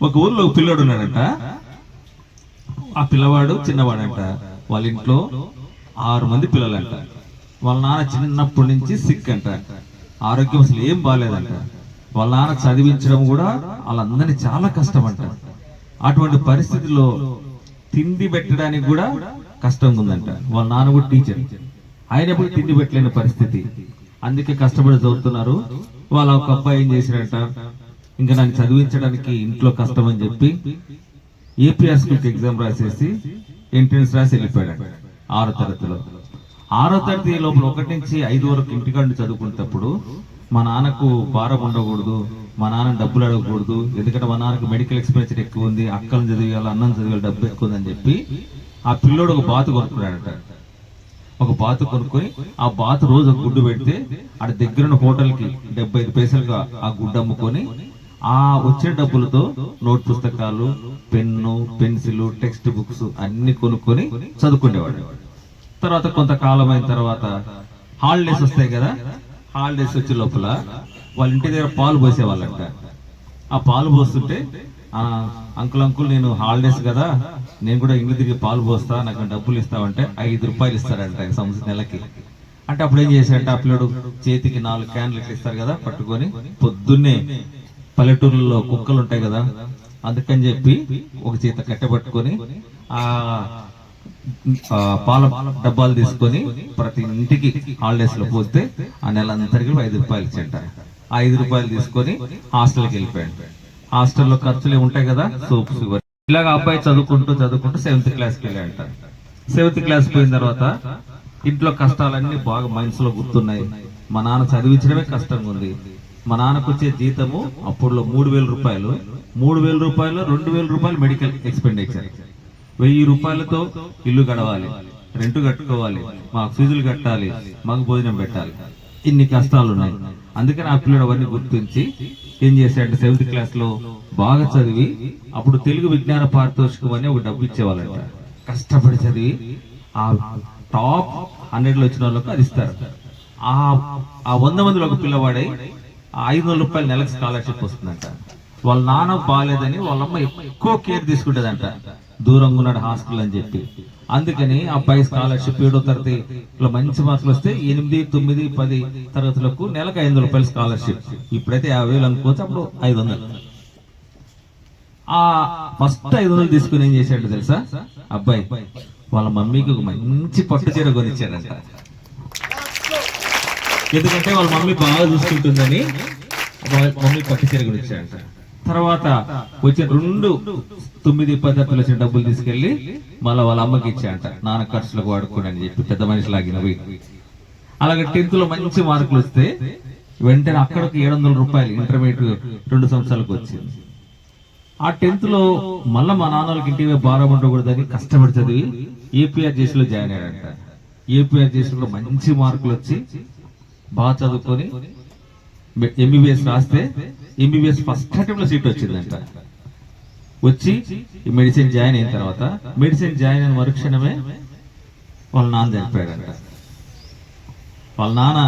ఒక ఊర్లో ఒక పిల్లడు ఉన్నాడంట. ఆ పిల్లవాడు చిన్నవాడంట. వాళ్ళ ఇంట్లో 6 మంది పిల్లలంట. వాళ్ళ నాన్న చిన్నప్పటి నుంచి సిక్ అంట, ఆరోగ్యం అసలు ఏం బాగాలేదంట. వాళ్ళ నాన్న చదివించడం కూడా వాళ్ళందరినీ చాలా కష్టం అంట. అటువంటి పరిస్థితుల్లో తిండి పెట్టడానికి కూడా కష్టంగా ఉందంట. వాళ్ళ నాన్న కూడా టీచర్, అయినప్పుడు తిండి పెట్టలేని పరిస్థితి. అందుకే కష్టపడి చదువుతున్నారు. వాళ్ళ ఒక అబ్బాయి ఏం చేశారంట, ఇంకా నన్ను చదివించడానికి ఇంట్లో కష్టం అని చెప్పి ఏపీఆర్ స్కూల్కి ఎగ్జామ్ రాసేసి ఎంట్రన్స్ రాసి వెళ్ళిపోయాడు 6వ తరగతిలో. 6వ తరగతి లోపల 1 నుంచి 5 వరకు ఇంటికాడ చదువుకునేటప్పుడు మా నాన్నకు భారం ఉండకూడదు, మా నాన్న డబ్బులు అడగకూడదు, ఎందుకంటే మా నాన్నకు మెడికల్ ఎక్స్పెన్సర్ ఎక్కువ ఉంది, అక్కలను చదివేయాలి, అన్నం చదివేయాలి, డబ్బు ఎక్కువ ఉందని చెప్పి ఆ పిల్లోడు ఒక బాతు కొనుక్కున్నాడట. ఒక బాతు కొనుక్కొని ఆ బాతు రోజు ఒక గుడ్డు పెడితే అక్కడ దగ్గరున్న హోటల్కి 75 పైసలుగా ఆ గుడ్డు అమ్ముకొని ఆ వచ్చిన డబ్బులతో నోట్ పుస్తకాలు, పెన్ను, పెన్సిల్, టెక్స్ట్ బుక్స్ అన్ని కొనుక్కొని చదువుకునేవాడు. తర్వాత కొంతకాలం అయిన తర్వాత హాలిడేస్ వస్తాయి కదా, హాలిడేస్ వచ్చే లోపల వాళ్ళ ఇంటి దగ్గర పాలు పోసేవాళ్ళంట. ఆ పాలు పోస్తుంటే అంకుల్ నేను హాలిడేస్ కదా, నేను కూడా ఇంటి తిరిగి పాలు పోస్తా, నాకు డబ్బులు ఇస్తావంటే 5 రూపాయలు ఇస్తారంట సంవత్సరం నెలకి. అంటే అప్పుడు ఏం చేశాడంటే ఆ పిల్లడు చేతికి 4 క్యాన్లు ఇస్తారు కదా పట్టుకొని, పొద్దున్నే పల్లెటూరులో కుక్కలు ఉంటాయి కదా, అందుకని చెప్పి ఒక చేత కట్టెపట్టుకొని ఆ పాల డబ్బాలు తీసుకొని ప్రతి ఇంటికి హాలిడేస్ లో పోస్తే ఆ నెలంతరికి 5 రూపాయలు ఇచ్చేట. ఆ 5 రూపాయలు తీసుకొని హాస్టల్కి వెళ్ళిపోయాడు. హాస్టల్లో ఖర్చులు ఉంటాయి కదా, సోప్ షుగర్. ఇలాగ అబ్బాయి చదువుకుంటూ 7th క్లాస్కి వెళ్ళాడంట. 7th క్లాస్ పోయిన తర్వాత ఇంట్లో కష్టాలన్నీ బాగా మనసులో గుర్తున్నాయి. మా నాన్న చదివించడమే కష్టంగా ఉంది. మా నాన్నకు వచ్చే జీతము అప్పుడులో 3,000 రూపాయలు, 3,000 రూపాయలు 2,000 రూపాయలు మెడికల్ ఎక్స్పెండిచర్, 1000 రూపాయలతో ఇల్లు గడవాలి, రెంట్ కట్టుకోవాలి, మాకు ఫీజులు కట్టాలి, మాకు భోజనం పెట్టాలి. ఇన్ని కష్టాలు ఉన్నాయి. అందుకని ఆ పిల్లడు అవన్నీ గుర్తించి ఏం చేశాడంటే 7th క్లాస్ లో బాగా చదివి, అప్పుడు తెలుగు విజ్ఞాన పారితోషికం అని ఒక డబ్బు ఇచ్చేవాళ్ళంట. కష్టపడి చదివి ఆ టాప్ 100లో వచ్చిన వాళ్ళకు అది ఇస్తారు. ఆ 100 మందిలో ఒక పిల్లవాడై 500 రూపాయలు నెలకు స్కాలర్షిప్ వస్తుందంట. వాళ్ళ నాన్న బాగాలేదని వాళ్ళమ్మ ఎక్కువ కేర్ తీసుకుంటదంట, దూరంగా ఉన్నాడు హాస్టల్ అని చెప్పి. అందుకని అబ్బాయి స్కాలర్షిప్ 7వ తరగతిలో మంచి మార్కులు వస్తే 8, 9, 10 తరగతులకు నెలకు 500 రూపాయలు స్కాలర్షిప్. ఇప్పుడైతే 50,000 అనుకోవచ్చు, అప్పుడు 500. ఆ ఫస్ట్ 500 తీసుకుని ఏం చేశాడు తెలుసా అబ్బాయి, వాళ్ళ మమ్మీకి ఒక మంచి పట్టు చీర కొనిచ్చాడంట. ఎందుకంటే వాళ్ళ మమ్మీ బాగా చూసుకుంటుందని మమ్మీ పట్టు చీర కొనిచ్చాడంట. తర్వాత వచ్చిన 2, 9, 10 తరగతులు వచ్చిన డబ్బులు తీసుకెళ్లి మళ్ళీ వాళ్ళ అమ్మకి ఇచ్చాడంట, నాన్న ఖర్చులకు వాడుకోండి అని చెప్పి, పెద్ద మనిషి లాగినవి. అలాగే 10th లో మంచి మార్కులు వస్తే వెంటనే అక్కడికి 700 రూపాయలు ఇంటర్మీడియట్ 2 సంవత్సరాలకు వచ్చింది. ఆ 10th లో మళ్ళీ మా నాన్న వాళ్ళకి ఇంటికి భారం ఉండకూడదని కష్టపడి చదివి ఏపీఆర్ జేసీలో జాయిన్ అయ్యాడంట. ఏపీఆర్ జేసీలో మంచి మార్కులు వచ్చి బాగా చదువుకొని ఎంబీబీఎస్ రాస్తే ఎంబీబీఎస్ ఫస్ట్ అటెంప్ట్ లో సీట్ వచ్చిందంట. వచ్చి మెడిసిన్ జాయిన్ అయిన తర్వాత మెడిసిన్ జాయిన్ అయిన మరుక్షణమే వాళ్ళ నాన్న చనిపోయాడంట. వాళ్ళ నాన్న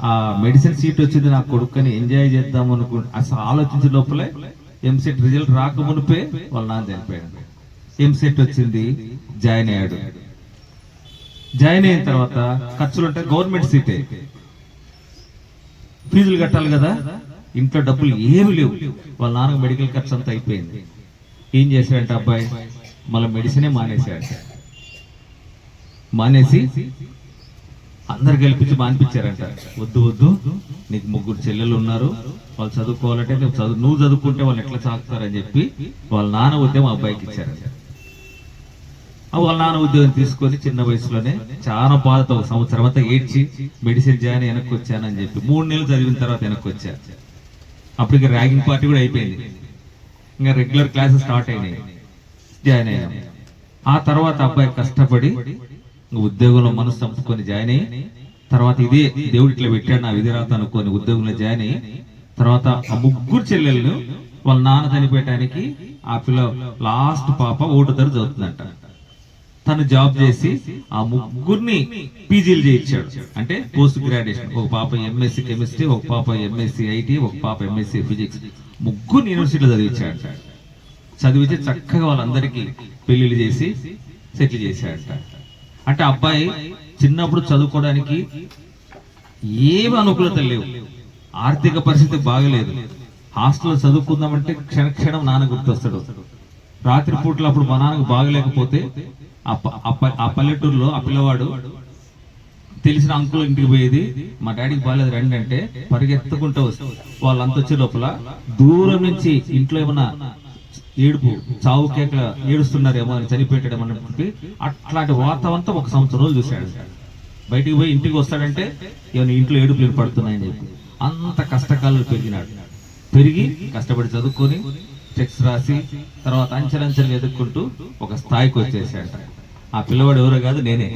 ఆ మెడిసిన్ సీట్ వచ్చింది నా కొడుకుని ఎంజాయ్ చేద్దాం అనుకుంటే అసలు ఆలోచించే లోపలే ఎంసెట్ రిజల్ట్ రాకమునిపే వాళ్ళ నాన్న చనిపోయాడు. ఎంసెట్ వచ్చింది, జాయిన్ అయ్యాడు. జాయిన్ అయిన తర్వాత ఖర్చులు ఉంటాయి, గవర్నమెంట్ సీటే, ఫీజులు కట్టాలి కదా, ఇంట్లో డబ్బులు ఏమి లేవు. వాళ్ళ నాన్నకు మెడికల్ ఖర్చు అంతా అయిపోయింది. ఏం చేశాడంటే అబ్బాయి మళ్ళీ మెడిసినే మానేశాడు. మానేసి అందరు గెలిపించి మానిపించారంట. వద్దు, నీకు 3 చెల్లెలు ఉన్నారు, వాళ్ళు చదువుకోవాలంటే నువ్వు చదువుకుంటే వాళ్ళు ఎట్లా సాగుతారని చెప్పి వాళ్ళ నాన్న ఉద్యోగం అబ్బాయికి ఇచ్చారంట. వాళ్ళ నాన్న ఉద్యోగం తీసుకొని చిన్న వయసులోనే చాలా బాధతో 1 సంవత్సరం అంతా ఏడ్చి మెడిసిన్ జాయిన్ వెనక్కి వచ్చానని చెప్పి 3 నెలలు చదివిన తర్వాత వెనక్కి వచ్చా. అప్పటికి ర్యాగింగ్ పార్టీ కూడా అయిపోయింది, ఇంకా రెగ్యులర్ క్లాసెస్ స్టార్ట్ అయినాయి, జాయిన్ అయ్యాను. ఆ తర్వాత అబ్బాయి కష్టపడి ఉద్యోగంలో మనసు చంపుకొని జాయిన్ అయ్యి, తర్వాత ఇదే దేవుడు ఇట్లా పెట్టాడు నా విధిరాత అనుకొని ఉద్యోగంలో జాయిన్ అయ్యి, తర్వాత ఆ 3 చెల్లెలను వాళ్ళ నాన్న చనిపోయటానికి ఆ పిల్ల లాస్ట్ పాప 1వ తరగతి చదువుతుందంట. తను జాబ్ చేసి ఆ 3 పీజీలు చేయించాడు, అంటే పోస్ట్ గ్రాడ్యుయేషన్. ఒక పాప ఎంఎస్సి కెమిస్ట్రీ, ఒక పాప ఎంఎస్సి ఐటీ, ఒక పాప ఎంఎస్సి ఫిజిక్స్, 3 యూనివర్సిటీలో చదివించాడు. చదివించి చక్కగా వాళ్ళందరికీ పెళ్లిళ్ళు చేసి సెటిల్ చేశాడట. అంటే అబ్బాయి చిన్నప్పుడు చదువుకోవడానికి ఏమి అనుకూలత లేవు, ఆర్థిక పరిస్థితి బాగలేదు. హాస్టల్లో చదువుకుందామంటే క్షణక్షణం నాన్న గుర్తొస్తాడు. రాత్రి పూటలు అప్పుడు మా నాన్నకు బాగలేకపోతే ఆ పల్లెటూరులో ఆ పిల్లవాడు తెలిసిన అంకుల్ ఇంటికి పోయేది, మా డాడీకి బాగాలేదు రండి అంటే పరిగెత్తుకుంటూ వస్తుంది. వాళ్ళంతా వచ్చే లోపల దూరం నుంచి ఇంట్లో ఏమన్నా ఏడుపు చావు కేకల ఏడుస్తున్నారేమో అని చనిపోయాడేమో అని చెప్పి అట్లాంటి వాతావరణంతో 1 సంవత్సరం రోజులు చూశాడు. బయటికి పోయి ఇంటికి వస్తాడంటే ఏమైనా ఇంట్లో ఏడుపులు పడుతున్నాయని చెప్పి అంత కష్టకాలు పెరిగి కష్టపడి చదువుకొని చెక్స్ రాసి తర్వాత అంచెలంచెలు ఎదుర్కొంటూ ఒక స్థాయికి వచ్చేసాడు. ఆ పిల్లవాడు ఎవరో కాదు, నేనే.